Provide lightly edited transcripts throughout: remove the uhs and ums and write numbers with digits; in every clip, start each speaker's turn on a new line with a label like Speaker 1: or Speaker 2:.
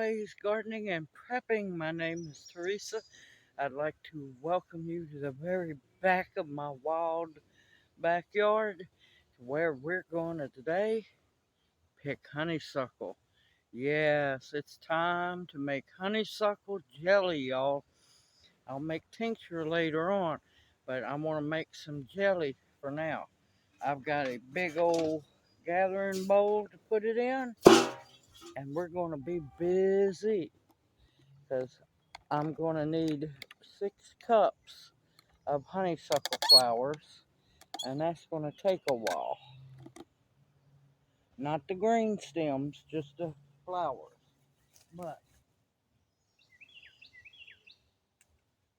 Speaker 1: always gardening and prepping. My name is Teresa. I'd like to welcome you to the very back of my wild backyard where we're going to today pick honeysuckle. Yes, it's time to make honeysuckle jelly, y'all. I'll make tincture later on, but I want to make some jelly for now. I've got a big old gathering bowl to put it in, and we're going to be busy because I'm going to need 6 cups of honeysuckle flowers, and that's going to take a while. Not the green stems, just the flowers. But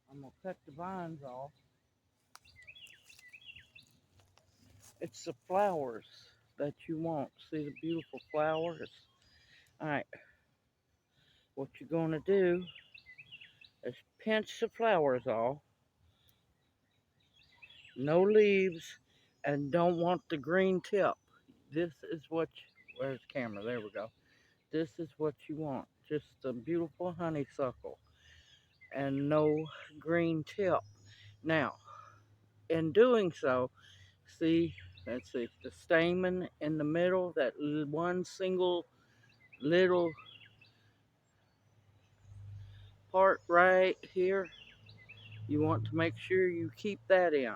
Speaker 1: I'm going to cut the vines off. It's the flowers that you want. See the beautiful flowers? Alright, what you're going to do is pinch the flowers off. No leaves, and don't want the green tip. This is what where's the camera? There we go. This is what you want. Just a beautiful honeysuckle and no green tip. Now, in doing so, see, let's see, the stamen in the middle, that one single little part right here, you want to make sure you keep that in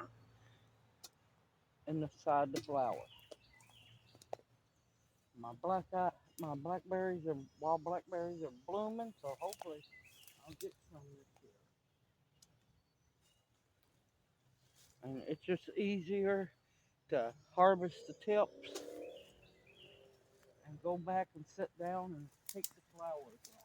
Speaker 1: the side of the flower. My wild blackberries are blooming, so hopefully I'll get some this year. And it's just easier to harvest the tips and go back and sit down and take the flowers off.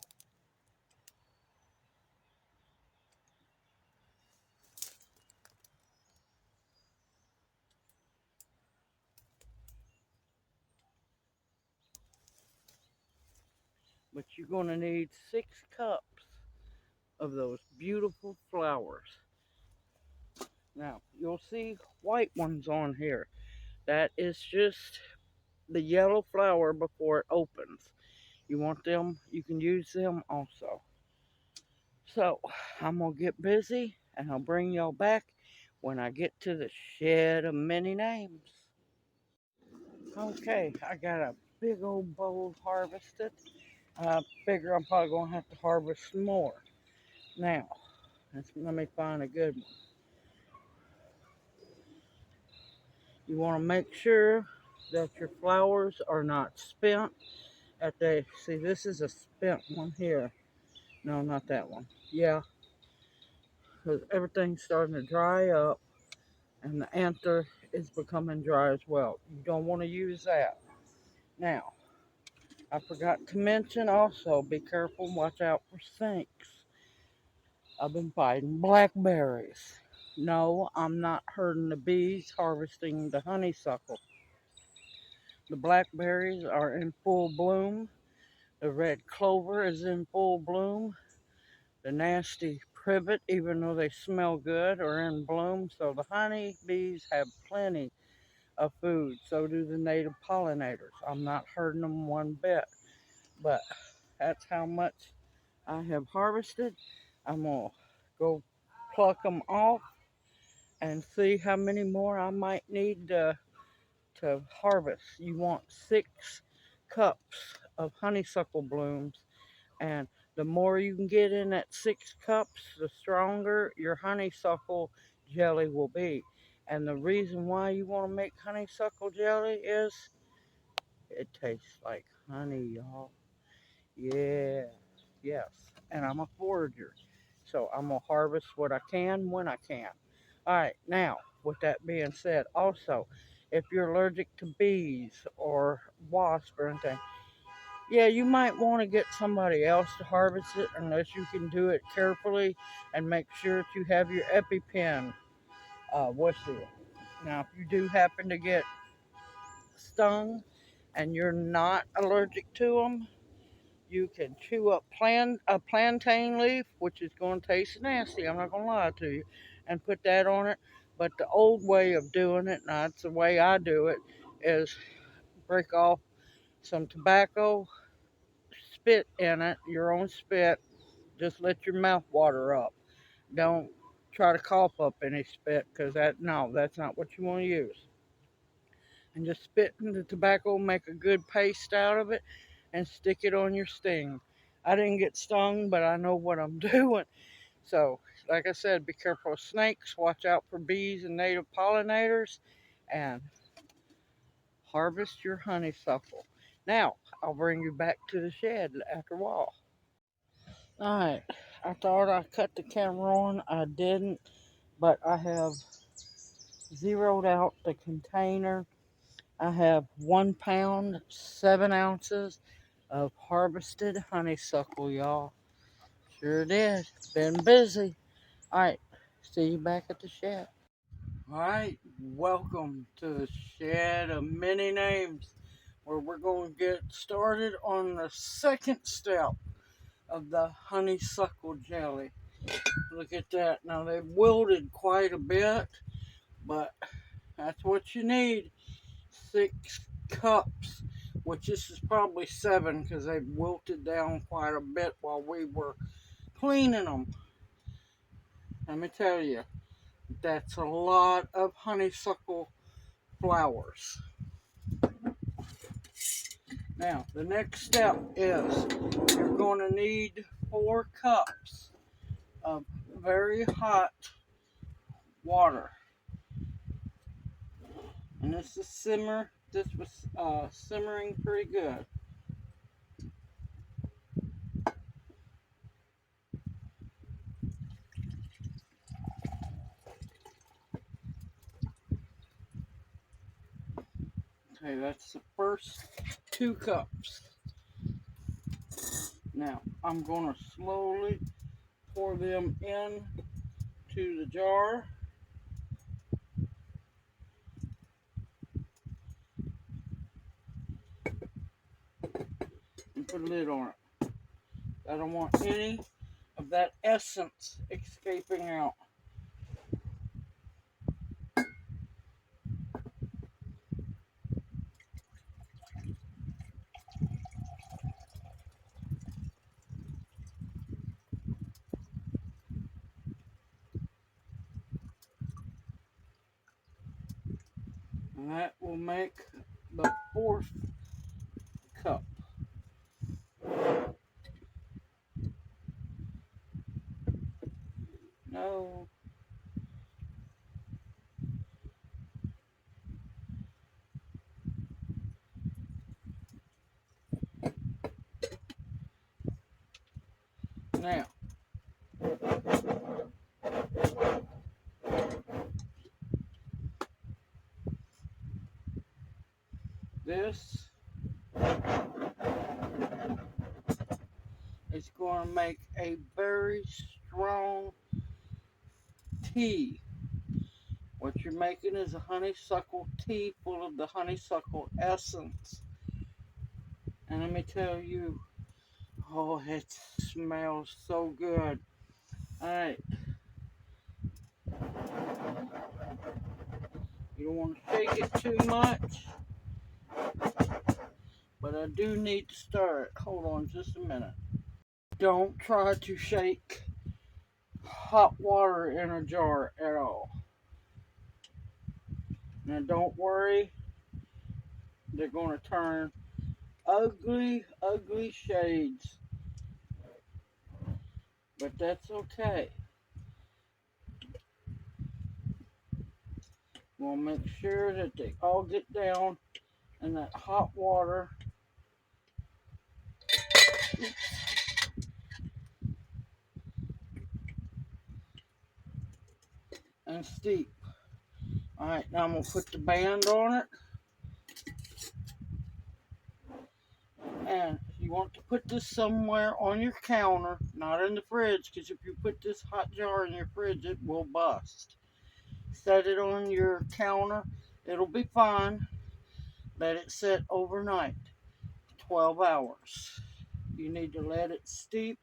Speaker 1: But you're going to need 6 cups of those beautiful flowers. Now, you'll see white ones on here. That is just the yellow flower before it opens. You want them, you can use them also. So, I'm going to get busy and I'll bring y'all back when I get to the shed of many names. Okay, I got a big old bowl harvested. I figure I'm probably going to have to harvest some more. Now, let me find a good one. You want to make sure that your flowers are not spent. See, this is a spent one here. No, not that one. Yeah, because everything's starting to dry up and the anther is becoming dry as well. You don't want to use that. Now, I forgot to mention also, be careful, watch out for snakes. I've been fighting blackberries. No, I'm not hurting the bees harvesting the honeysuckle. The blackberries are in full bloom. The red clover is in full bloom. The nasty privet, even though they smell good, are in bloom. So the honeybees have plenty of food. So do the native pollinators. I'm not hurting them one bit. But that's how much I have harvested. I'm going to go pluck them off and see how many more I might need to harvest. You want 6 cups of honeysuckle blooms, and the more you can get in that 6 cups, the stronger your honeysuckle jelly will be. And the reason why you want to make honeysuckle jelly is it tastes like honey, y'all. Yeah, yes. And I'm a forager, so I'm going to harvest what I can when I can. All right, now, with that being said, also, if you're allergic to bees or wasps or anything, yeah, you might want to get somebody else to harvest it unless you can do it carefully and make sure that you have your EpiPen with you. Now, if you do happen to get stung and you're not allergic to them, you can chew up a plantain leaf, which is going to taste nasty, I'm not going to lie to you, and put that on it. But the old way of doing it, and that's the way I do it, is break off some tobacco, spit in it, your own spit. Just let your mouth water up. Don't try to cough up any spit, because no, that's not what you want to use. And just spit in the tobacco, make a good paste out of it, and stick it on your sting. I didn't get stung, but I know what I'm doing. So, like I said, be careful of snakes, watch out for bees and native pollinators, and harvest your honeysuckle. Now, I'll bring you back to the shed after a while. Alright, I thought I cut the camera on. I didn't, but I have zeroed out the container. I have 1 pound, 7 ounces of harvested honeysuckle, y'all. Sure did. Been busy. Alright, see you back at the shed. Alright, welcome to the shed of many names, where we're going to get started on the second step of the honeysuckle jelly. Look at that. Now they've wilted quite a bit, but that's what you need. 6 cups, which this is probably 7, because they've wilted down quite a bit while we were cleaning them. Let me tell you, that's a lot of honeysuckle flowers. Now, the next step is you're going to need 4 cups of very hot water. And this was simmering pretty good. Okay, that's the first 2 cups. Now, I'm going to slowly pour them in to the jar. And put a lid on it. I don't want any of that essence escaping out. And that will make the 4th cup. No. Now, this is going to make a very strong tea. What you're making is a honeysuckle tea full of the honeysuckle essence. And let me tell you, oh, it smells so good. Alright. You don't want to shake it too much, but I do need to stir it. Hold on just a minute. Don't try to shake hot water in a jar at all. Now don't worry, they're going to turn ugly, ugly shades, but that's okay. We'll make sure that they all get down in that hot water. And steep. Alright, now I'm going to put the band on it. And you want to put this somewhere on your counter, not in the fridge, because if you put this hot jar in your fridge, it will bust. Set it on your counter. It'll be fine. Let it sit overnight, 12 hours. You need to let it steep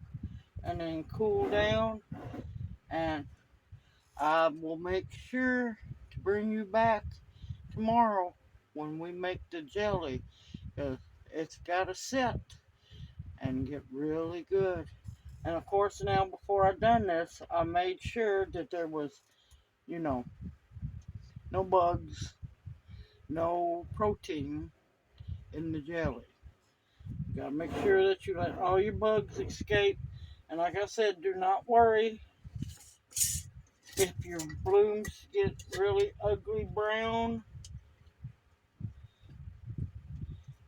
Speaker 1: and then cool down. And I will make sure to bring you back tomorrow when we make the jelly. It's got to sit. and get really good. And of course, now before I done this, I made sure that there was, you know, no bugs, no protein in the jelly. You gotta make sure that you let all your bugs escape. And like I said, do not worry if your blooms get really ugly brown.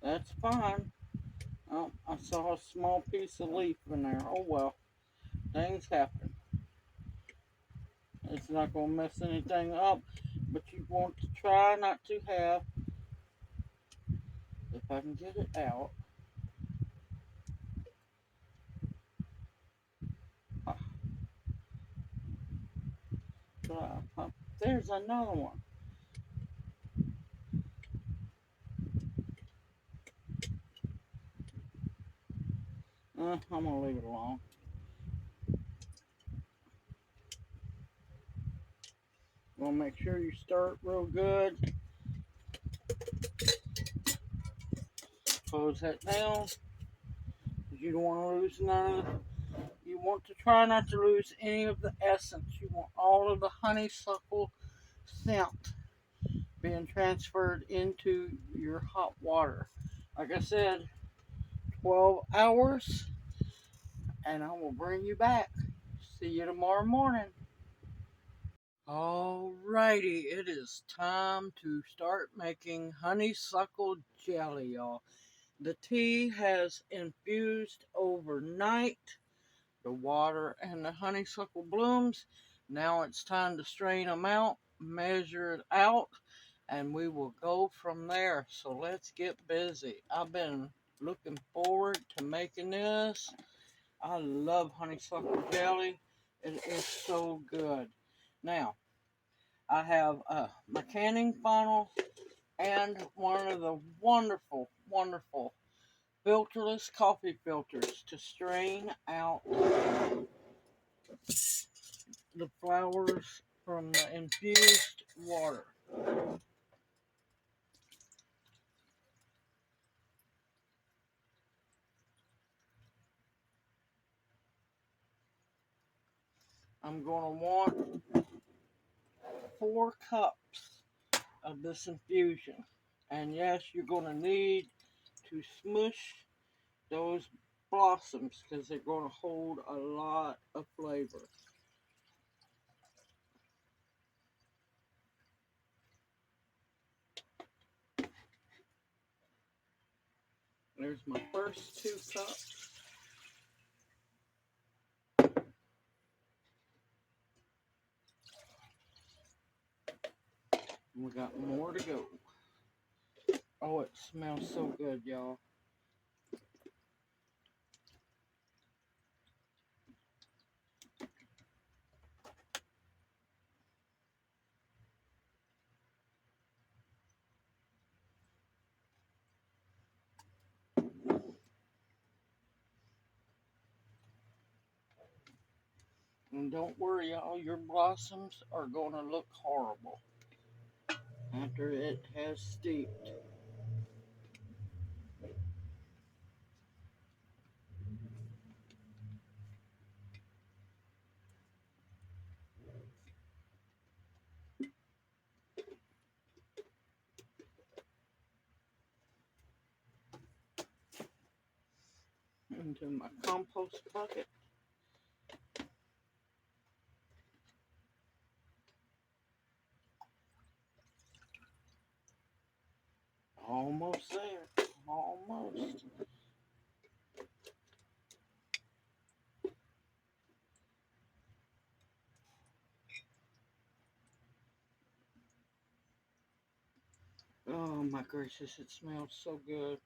Speaker 1: That's fine. Oh, I saw a small piece of leaf in there. Oh well, things happen. It's not gonna mess anything up, but you want to try not to have, if I can get it out. There's another one. I'm gonna leave it alone. Gonna make sure you stir it real good. Close that down. You don't want to lose none of the, you want to try not to lose any of the essence. You want all of the honeysuckle scent being transferred into your hot water. Like I said, 12 hours, and I will bring you back. See you tomorrow morning. Alrighty, it is time to start making honeysuckle jelly, y'all. The tea has infused overnight, the water and the honeysuckle blooms. Now it's time to strain them out, measure it out, and we will go from there. So let's get busy. I've been looking forward to making this. I love honeysuckle jelly. It is so good. Now, I have my canning funnel and one of the wonderful, wonderful filterless coffee filters to strain out the flowers from the infused water. I'm going to want 4 cups of this infusion. And yes, you're going to need to smush those blossoms because they're going to hold a lot of flavor. There's my first 2 cups. We got more to go. Oh, it smells so good, y'all. And don't worry, y'all, your blossoms are going to look horrible after it has steeped. Into my compost bucket. Almost there. Almost. Oh my gracious, it smells so good.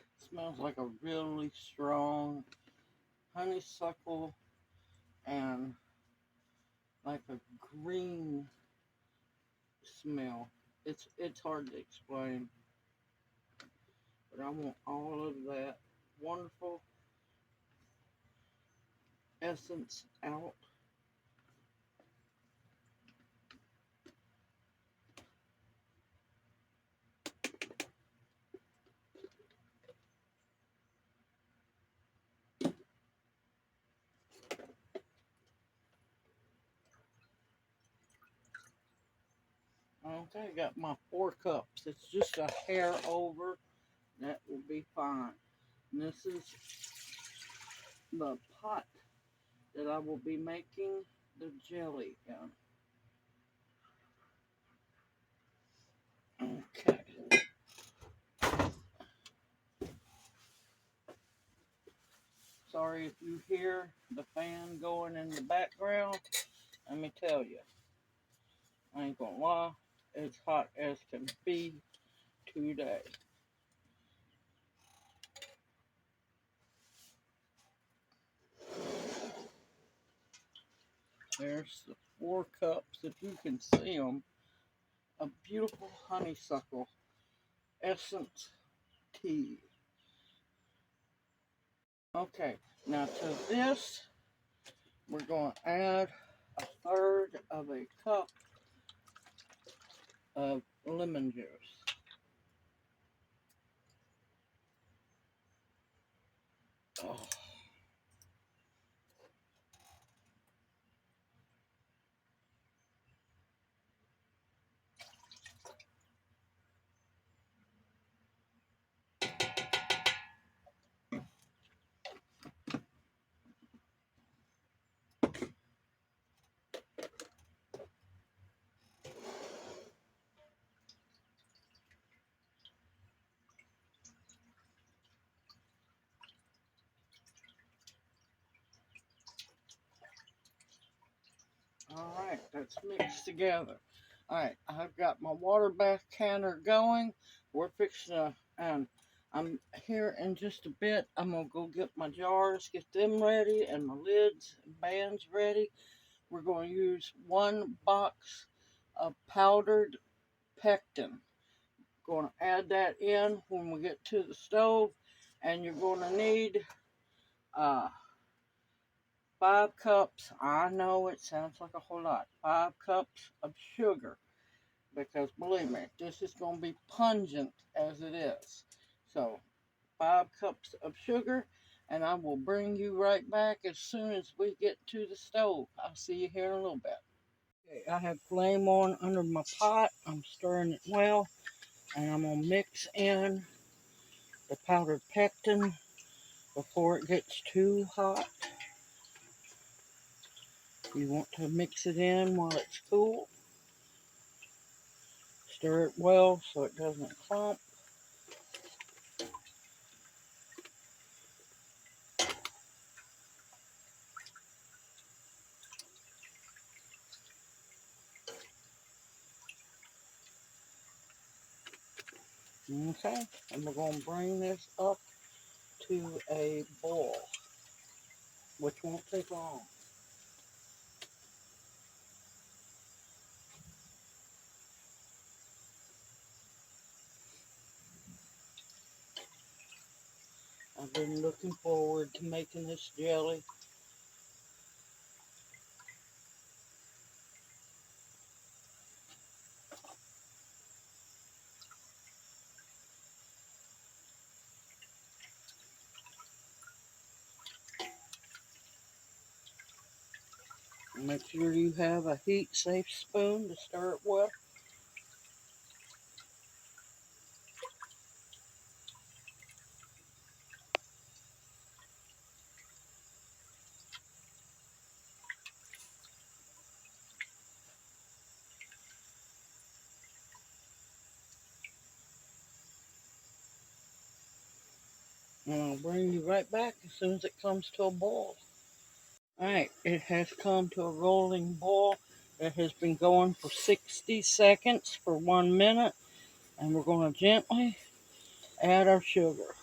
Speaker 1: It smells like a really strong honeysuckle and like a green smell. It's hard to explain, but I want all of that wonderful essence out. Okay, got my 4 cups. It's just a hair over. That will be fine. And this is the pot that I will be making the jelly in. Okay. Sorry if you hear the fan going in the background. Let me tell you, I ain't gonna lie, it's hot as can be today. There's the 4 cups, if you can see them, a beautiful honeysuckle essence tea. Okay, now to this, we're going to add a third of a cup of lemon juice. Oh. Alright, that's mixed together. Alright, I've got my water bath canner going. We're fixing to, and I'm here in just a bit. I'm going to go get my jars, get them ready, and my lids and bands ready. We're going to use 1 box of powdered pectin. Going to add that in when we get to the stove, and you're going to need uh, 5 cups. I know it sounds like a whole lot. 5 cups of sugar, because believe me, this is going to be pungent as it is. So 5 cups of sugar, and I will bring you right back as soon as we get to the stove. I'll see you here in a little bit. Okay, I have flame on under my pot. I'm stirring it well, and I'm going to mix in the powdered pectin before it gets too hot. You want to mix it in while it's cool. Stir it well so it doesn't clump. Okay, and we're going to bring this up to a boil, which won't take long. I've been looking forward to making this jelly. Make sure you have a heat-safe spoon to stir it with. And I'll bring you right back as soon as it comes to a boil. Alright, it has come to a rolling boil. It has been going for 60 seconds for 1 minute. And we're going to gently add our sugar.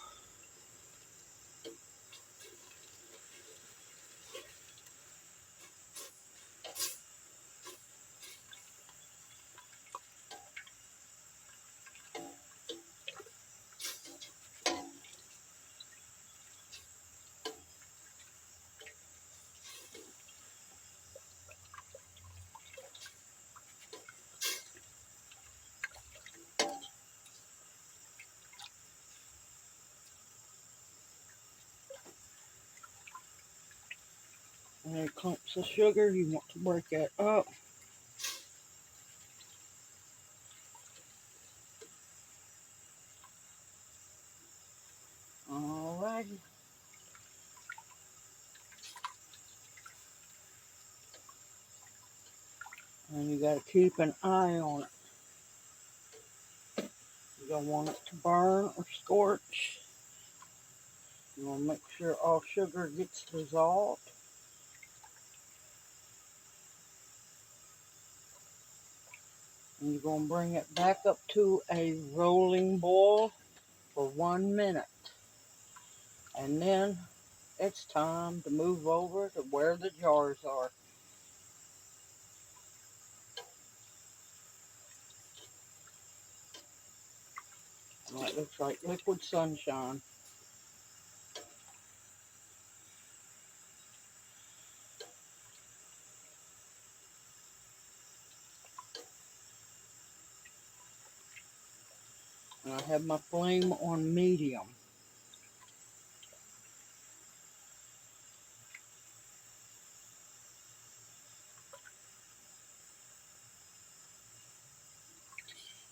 Speaker 1: And then clumps of sugar, you want to break that up. Alrighty. And you got to keep an eye on it. You don't want it to burn or scorch. You want to make sure all sugar gets dissolved. And you're going to bring it back up to a rolling boil for 1 minute. And then it's time to move over to where the jars are. That looks like liquid sunshine. And I have my flame on medium.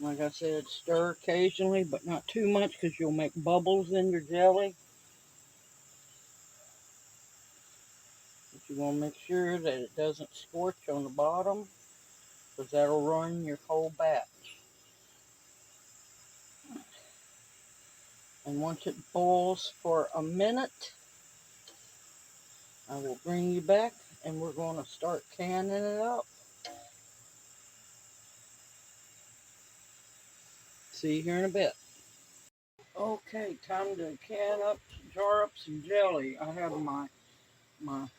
Speaker 1: Like I said, stir occasionally, but not too much because you'll make bubbles in your jelly. But you want to make sure that it doesn't scorch on the bottom, because that'll ruin your whole batch. And once it boils for a minute, I will bring you back and we're going to start canning it up. See you here in a bit. Okay, time to jar up some jelly. I have my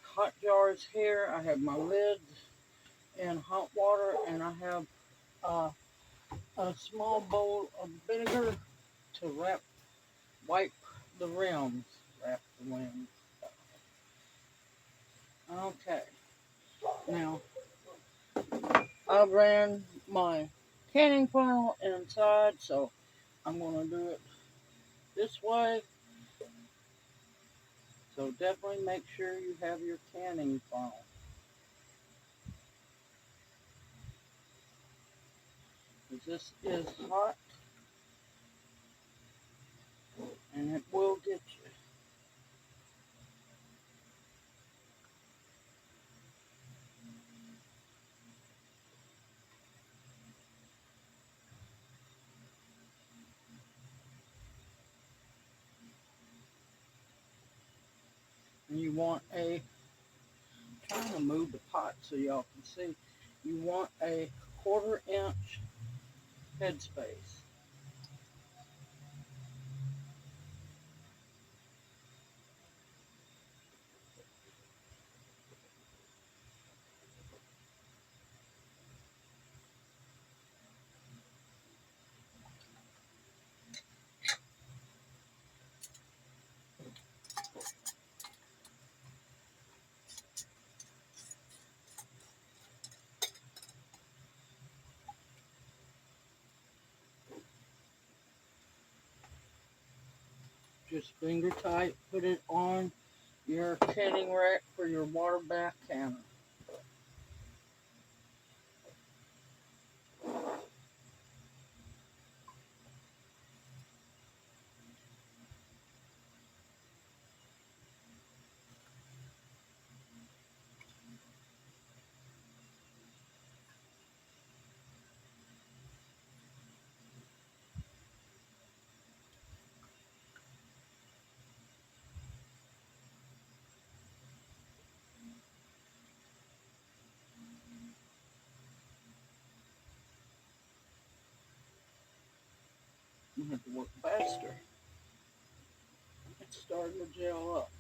Speaker 1: hot jars here. I have my lids in hot water, and I have a small bowl of vinegar to wipe the rims. Wrap the rims. Okay, now I ran my canning funnel inside, so I'm going to do it this way. So definitely make sure you have your canning funnel. Because this is hot and it will get you. And you want trying to move the pot so y'all can see, you want a 1/4 inch headspace. Just finger tight, put it on your canning rack for your water bath canner. You have to work faster. It's starting to gel up.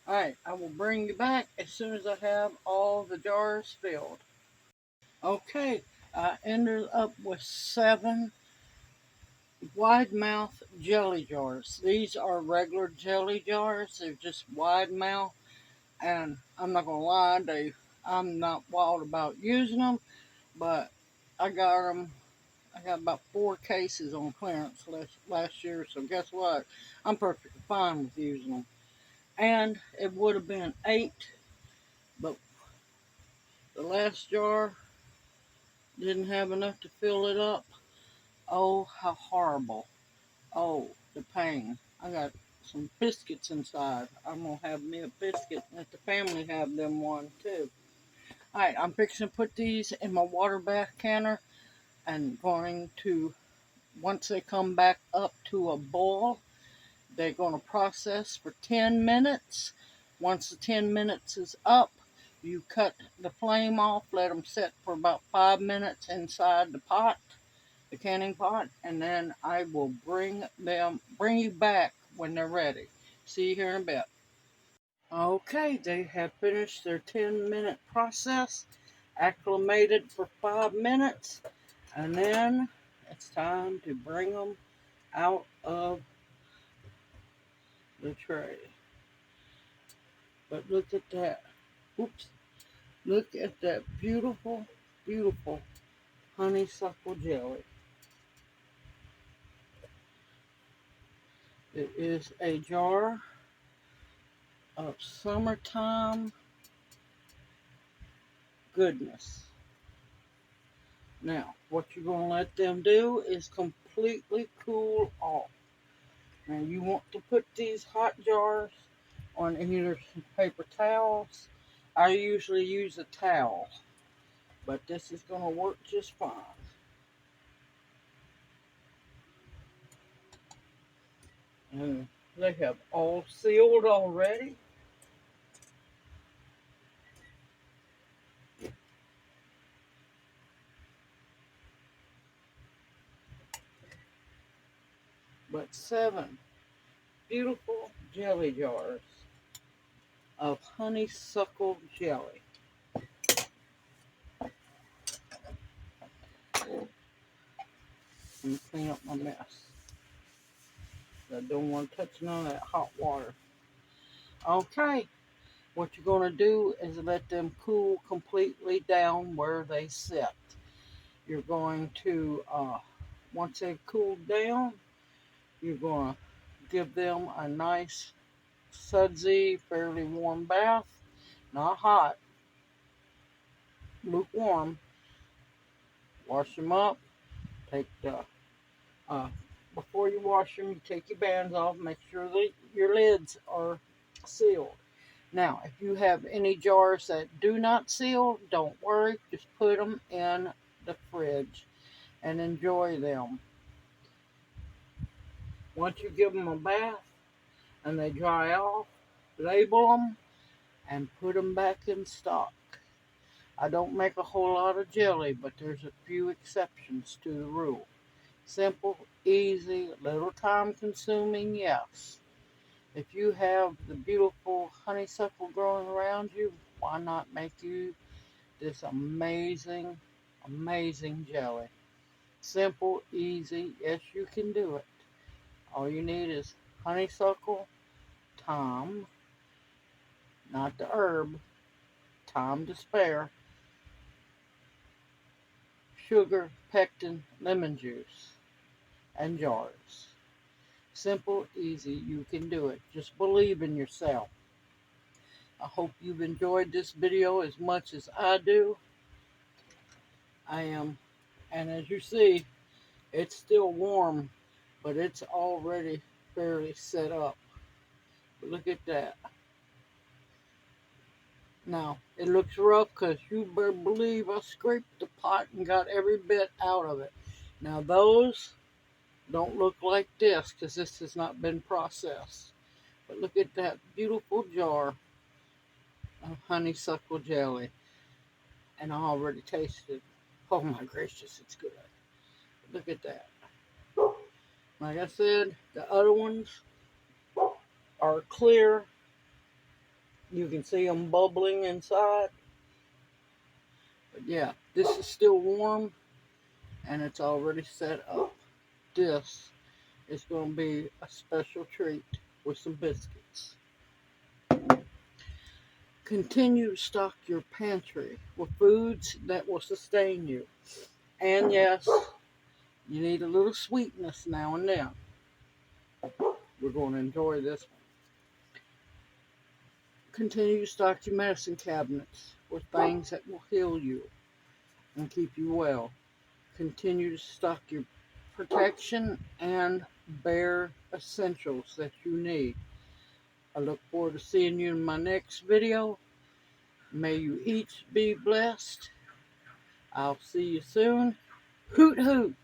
Speaker 1: Alright, I will bring you back as soon as I have all the jars filled. Okay, I ended up with 7 wide mouth jelly jars. These are regular jelly jars. They're just wide mouth, and I'm not gonna lie, I'm not wild about using them, but I got them. I got about 4 cases on clearance last year, so guess what? I'm perfectly fine with using them. And it would have been 8, but the last jar didn't have enough to fill it up. Oh, how horrible. Oh, the pain. I got some biscuits inside. I'm going to have me a biscuit. Let the family have them one too. Alright, I'm fixing to put these in my water bath canner and going to, once they come back up to a boil, they're going to process for 10 minutes. Once the 10 minutes is up, you cut the flame off, let them sit for about 5 minutes inside the pot, the canning pot, and then I will bring you back when they're ready. See you here in a bit. Okay, they have finished their 10-minute process, acclimated for 5 minutes, and then it's time to bring them out of the tray. But look at that. Oops. Look at that beautiful, beautiful honeysuckle jelly. It is a jar of summertime goodness. Now, what you're going to let them do is completely cool off. Now, you want to put these hot jars on either some paper towels. I usually use a towel, but this is going to work just fine. And they have all sealed already. But 7 beautiful jelly jars of honeysuckle jelly. Let me clean up my mess. I don't want to touch none of that hot water. Okay, what you're going to do is let them cool completely down where they sit. You're going to, once they've cooled down, you're going to give them a nice, sudsy, fairly warm bath. Not hot, lukewarm. Wash them up. Take the before you wash them, you take your bands off. Make sure that your lids are sealed. Now, if you have any jars that do not seal, don't worry. Just put them in the fridge and enjoy them. Once you give them a bath and they dry off, label them and put them back in stock. I don't make a whole lot of jelly, but there's a few exceptions to the rule. Simple, easy, little time consuming, yes. If you have the beautiful honeysuckle growing around you, why not make you this amazing, amazing jelly? Simple, easy, yes, you can do it. All you need is honeysuckle, thyme, not the herb, thyme to spare, sugar, pectin, lemon juice, and jars. Simple, easy, you can do it. Just believe in yourself. I hope you've enjoyed this video as much as I do. I am, and as you see, it's still warm, but it's already fairly set up. But look at that. Now, it looks rough because you better believe I scraped the pot and got every bit out of it. Now, those don't look like this because this has not been processed. But look at that beautiful jar of honeysuckle jelly. And I already tasted it. Oh my gracious, it's good. Look at that. Like I said, the other ones are clear. You can see them bubbling inside. But Yeah, this is still warm and it's already set up. This is going to be a special treat with some biscuits. Continue to stock your pantry with foods that will sustain you. And yes, you need a little sweetness now and then. We're going to enjoy this one. Continue to stock your medicine cabinets with things that will heal you and keep you well. Continue to stock your protection and bare essentials that you need. I look forward to seeing you in my next video. May you each be blessed. I'll see you soon. Hoot hoot!